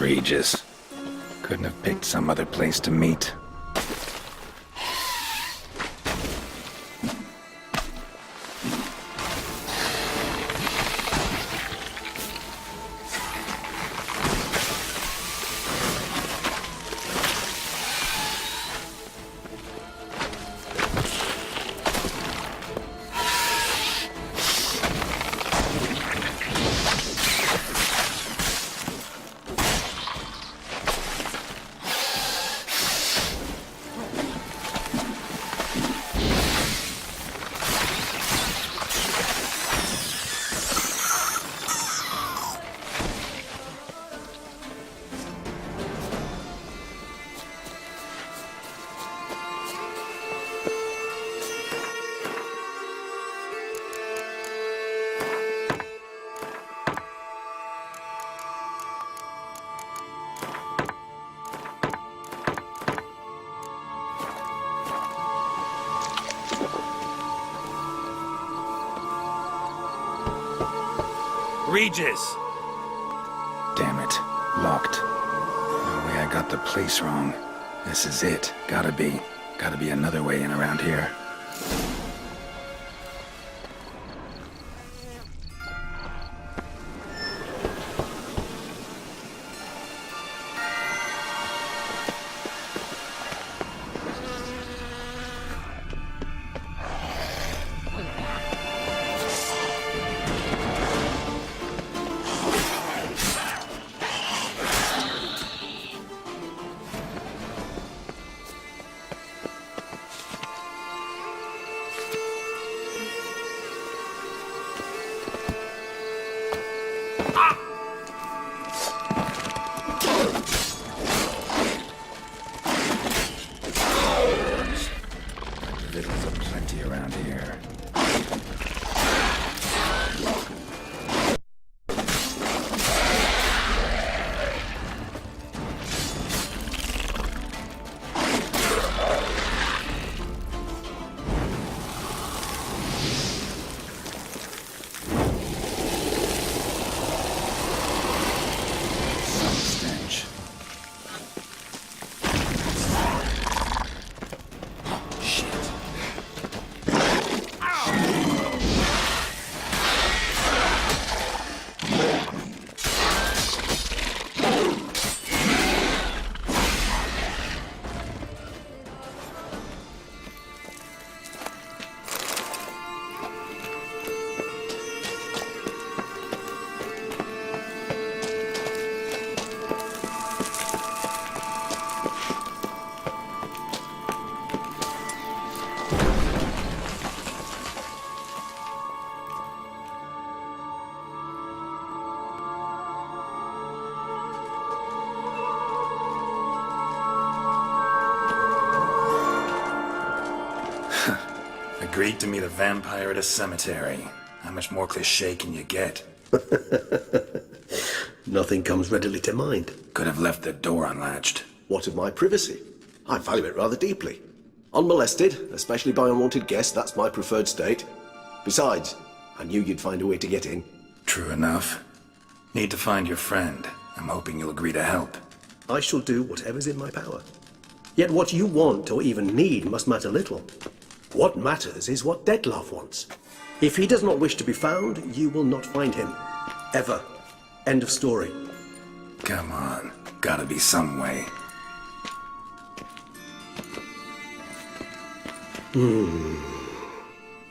Regis. Couldn't have picked some other place to meet. Regis! Damn it. Locked. No way I got the place wrong. This is it. Gotta be. Gotta be another way in around here. Victuals are plenty around here. Agreed to meet a vampire at a cemetery. How much more cliché can you get? Nothing comes readily to mind. Could have left the door unlatched. What of my privacy? I value it rather deeply. Unmolested, especially by unwanted guests, that's my preferred state. Besides, I knew you'd find a way to get in. True enough. Need to find your friend. I'm hoping you'll agree to help. I shall do whatever's in my power. Yet what you want or even need must matter little. What matters is what Dettlaff wants. If he does not wish to be found, you will not find him. Ever. End of story. Come on. Gotta be some way.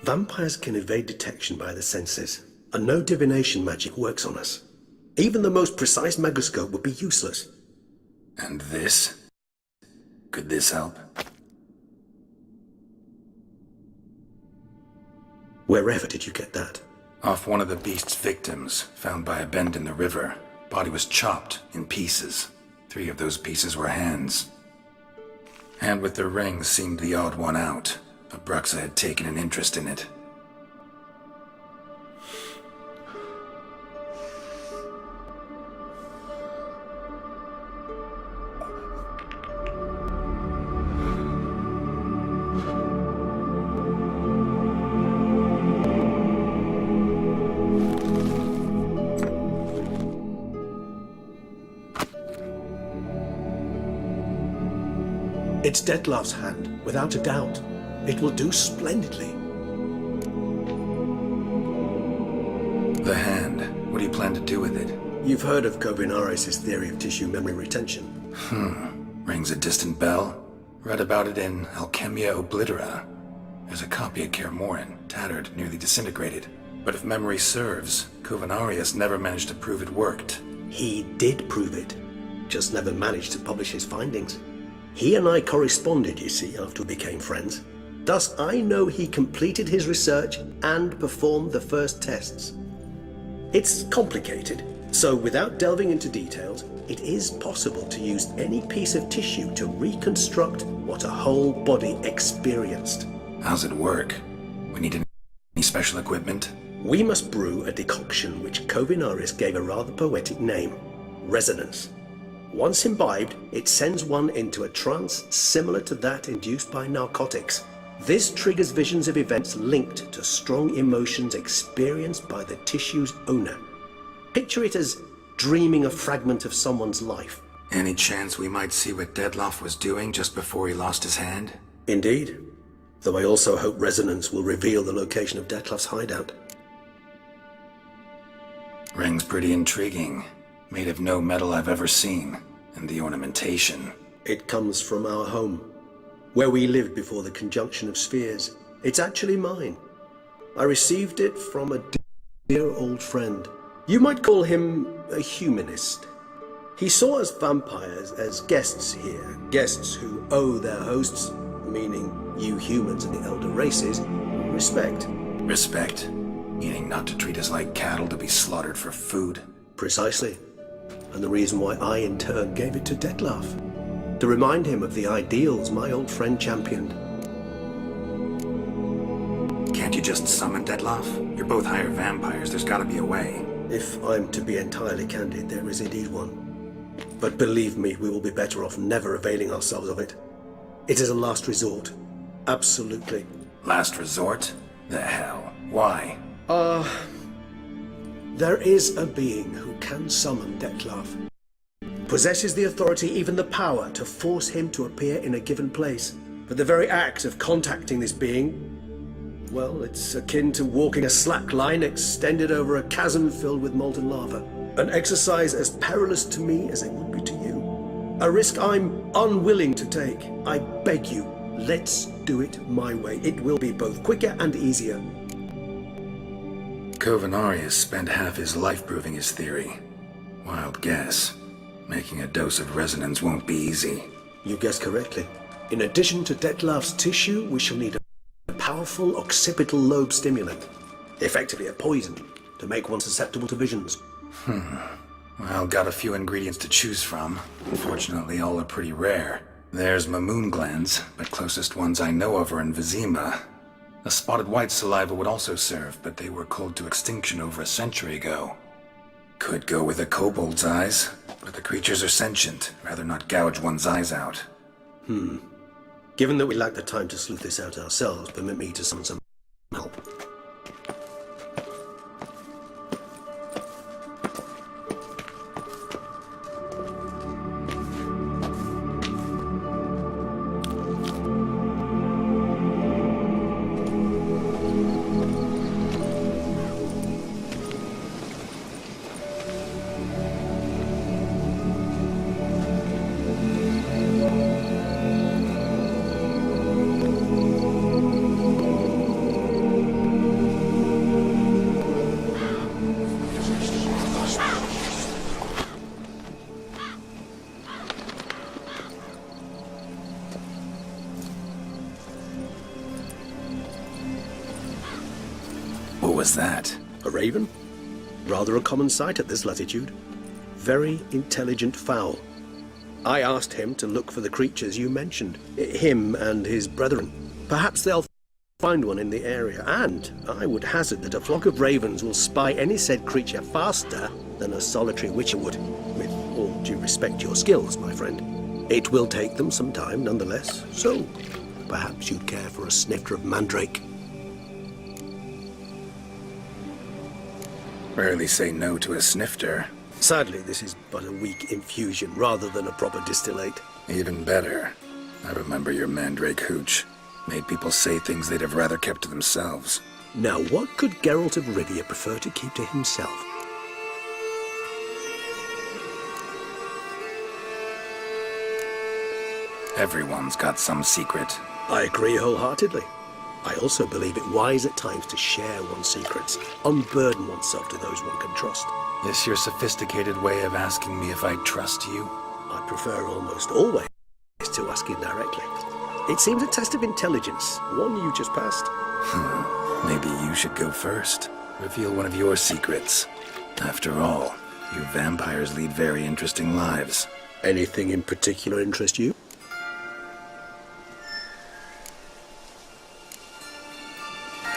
Vampires can evade detection by the senses, and no divination magic works on us. Even the most precise megascope would be useless. And this? Could this help? Wherever did you get that? Off one of the beast's victims, found by a bend in the river. Body was chopped in pieces. 3 of those pieces were hands. Hand with the ring seemed the odd one out. Abruxa had taken an interest in it. It's Detlef's hand, without a doubt. It will do splendidly. The hand. What do you plan to do with it? You've heard of Kovinaris' theory of tissue memory retention. Rings a distant bell. Read about it in Alchemia Oblitera. There's a copy at Kaer Morhen, tattered, nearly disintegrated. But if memory serves, Kovinaris never managed to prove it worked. He did prove it, just never managed to publish his findings. He and I corresponded, you see, after we became friends. Thus, I know he completed his research and performed the first tests. It's complicated, so without delving into details, it is possible to use any piece of tissue to reconstruct what a whole body experienced. How's it work? We need any special equipment? We must brew a decoction which Kovinaris gave a rather poetic name, resonance. Once imbibed, it sends one into a trance similar to that induced by narcotics. This triggers visions of events linked to strong emotions experienced by the tissue's owner. Picture it as dreaming a fragment of someone's life. Any chance we might see what Detlef was doing just before he lost his hand? Indeed. Though I also hope resonance will reveal the location of Detlef's hideout. Ring's pretty intriguing. Made of no metal I've ever seen. And the ornamentation. It comes from our home, where we lived before the conjunction of spheres. It's actually mine. I received it from a dear old friend. You might call him a humanist. He saw us vampires as guests here, guests who owe their hosts, meaning you humans and the elder races, respect. Respect? Meaning not to treat us like cattle to be slaughtered for food? Precisely. And the reason why I in turn gave it to Detlef. To remind him of the ideals my old friend championed. Can't you just summon Detlef? You're both higher vampires, there's gotta be a way. If I'm to be entirely candid, there is indeed one. But believe me, we will be better off never availing ourselves of it. It is a last resort. Absolutely. Last resort? The hell? Why? There is a being who can summon Detlef. Possesses the authority, even the power, to force him to appear in a given place. But the very act of contacting this being, well, it's akin to walking a slack line extended over a chasm filled with molten lava. An exercise as perilous to me as it would be to you. A risk I'm unwilling to take. I beg you, let's do it my way. It will be both quicker and easier. Kovinaris spent half his life proving his theory. Wild guess. Making a dose of resonance won't be easy. You guessed correctly. In addition to Detlef's tissue, we shall need a powerful occipital lobe stimulant. Effectively a poison, to make one susceptible to visions. Well, got a few ingredients to choose from. Unfortunately, all are pretty rare. There's Mamoon glands, but closest ones I know of are in Vizima. A spotted white saliva would also serve, but they were cold to extinction over a century ago. Could go with a kobold's eyes, but the creatures are sentient. Rather not gouge one's eyes out. Given that we lack the time to sleuth this out ourselves, permit me to summon some help. What was that? A raven? Rather a common sight at this latitude. Very intelligent fowl. I asked him to look for the creatures you mentioned. Him and his brethren. Perhaps they'll find one in the area, and I would hazard that a flock of ravens will spy any said creature faster than a solitary witcher would. With all due respect to your skills, my friend. It will take them some time, nonetheless, so perhaps you'd care for a snifter of mandrake. Rarely say no to a snifter. Sadly, this is but a weak infusion rather than a proper distillate. Even better. I remember your mandrake hooch. Made people say things they'd have rather kept to themselves. Now, what could Geralt of Rivia prefer to keep to himself? Everyone's got some secret. I agree wholeheartedly. I also believe it wise at times to share one's secrets, unburden oneself to those one can trust. This your sophisticated way of asking me if I trust you? I prefer almost always to ask indirectly. It seems a test of intelligence, one you just passed. Maybe you should go first. Reveal one of your secrets. After all, you vampires lead very interesting lives. Anything in particular interest you?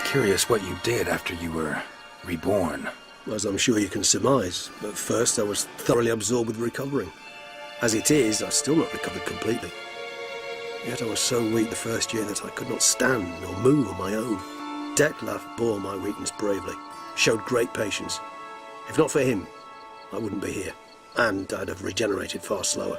Curious what you did after you were reborn. As I'm sure you can surmise, at first I was thoroughly absorbed with recovering. As it is, I've still not recovered completely. Yet I was so weak the first year that I could not stand or move on my own. Detlef bore my weakness bravely, showed great patience. If not for him, I wouldn't be here, and I'd have regenerated far slower.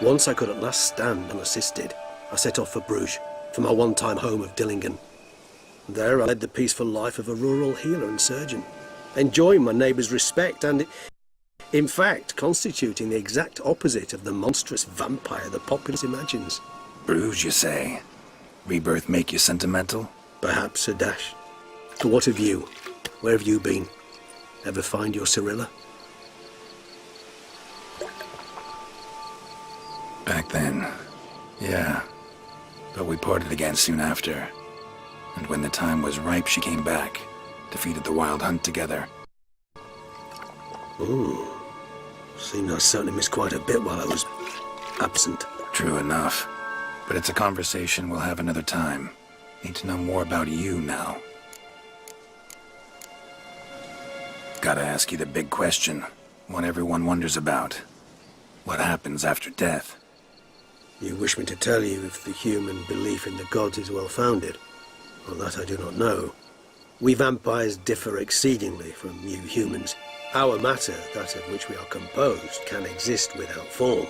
Once I could at last stand unassisted, I set off for Bruges, for my one-time home of Dillingen. There I led the peaceful life of a rural healer and surgeon, enjoying my neighbours' respect and, in fact, constituting the exact opposite of the monstrous vampire the populace imagines. Bruges, you say? Rebirth make you sentimental? Perhaps a dash. But what of you? Where have you been? Ever find your Cyrilla? Back then, yeah. But we parted again soon after. And when the time was ripe, she came back. Defeated the Wild Hunt together. Ooh. Seems I certainly missed quite a bit while I was absent. True enough. But it's a conversation we'll have another time. Need to know more about you now. Gotta ask you the big question. One everyone wonders about. What happens after death? You wish me to tell you if the human belief in the gods is well-founded? Well, that I do not know. We vampires differ exceedingly from you humans. Our matter, that of which we are composed, can exist without form.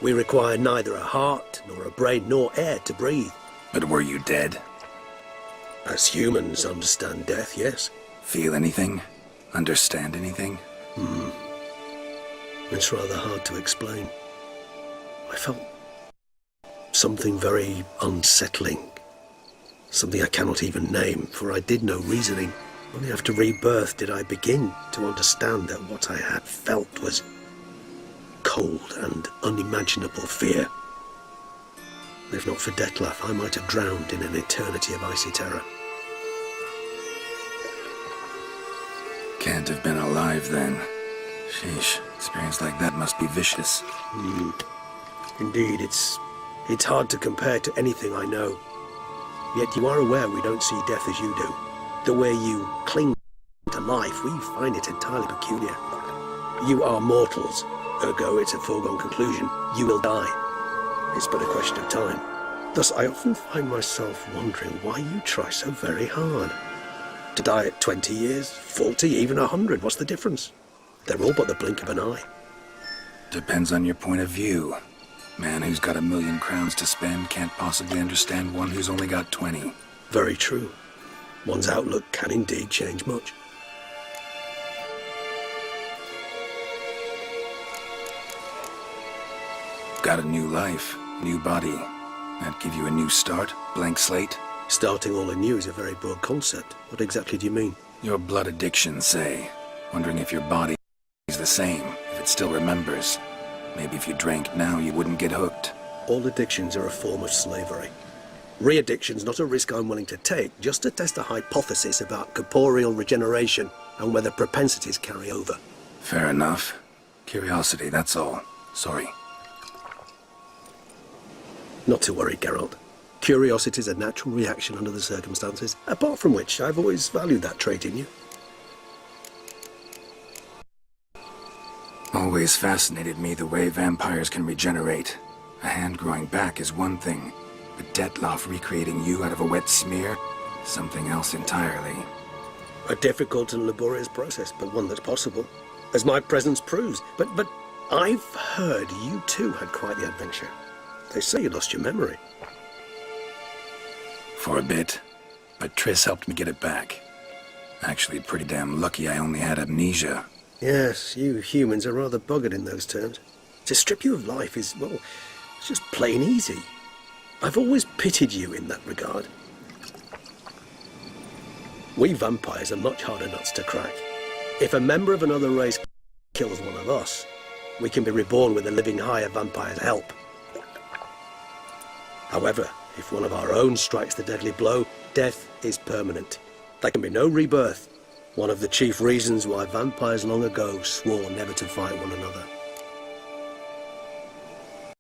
We require neither a heart, nor a brain, nor air to breathe. But were you dead? As humans understand death, yes. Feel anything? Understand anything? It's rather hard to explain. I felt something very unsettling. Something I cannot even name, for I did no reasoning. Only after rebirth did I begin to understand that what I had felt was cold and unimaginable fear. If not for Detlef, I might have drowned in an eternity of icy terror. Can't have been alive then. Sheesh, experience like that must be vicious. Indeed, it's hard to compare to anything I know. Yet you are aware we don't see death as you do. The way you cling to life, we find it entirely peculiar. You are mortals, ergo it's a foregone conclusion. You will die. It's but a question of time. Thus, I often find myself wondering why you try so very hard. To die at 20 years, 40, even 100, what's the difference? They're all but the blink of an eye. Depends on your point of view. Man who's got 1,000,000 crowns to spend can't possibly understand one who's only got 20. Very true. One's outlook can indeed change much. Got a new life, new body. That give you a new start, blank slate? Starting all anew is a very broad concept. What exactly do you mean? Your blood addiction, say. Wondering if your body is the same, if it still remembers. Maybe if you drank now, you wouldn't get hooked. All addictions are a form of slavery. Re-addiction's not a risk I'm willing to take, just to test a hypothesis about corporeal regeneration and whether propensities carry over. Fair enough. Curiosity, that's all. Sorry. Not to worry, Geralt. Curiosity is a natural reaction under the circumstances, apart from which I've always valued that trait in you. Always fascinated me the way vampires can regenerate. A hand growing back is one thing, but Detlef recreating you out of a wet smear, something else entirely. A difficult and laborious process, but one that's possible, as my presence proves. But I've heard you too had quite the adventure. They say you lost your memory. For a bit, but Triss helped me get it back. Actually, pretty damn lucky I only had amnesia. Yes, you humans are rather buggered in those terms. To strip you of life is, well, it's just plain easy. I've always pitied you in that regard. We vampires are much harder nuts to crack. If a member of another race kills one of us, we can be reborn with a living higher vampire's help. However, if one of our own strikes the deadly blow, death is permanent. There can be no rebirth. One of the chief reasons why vampires long ago swore never to fight one another.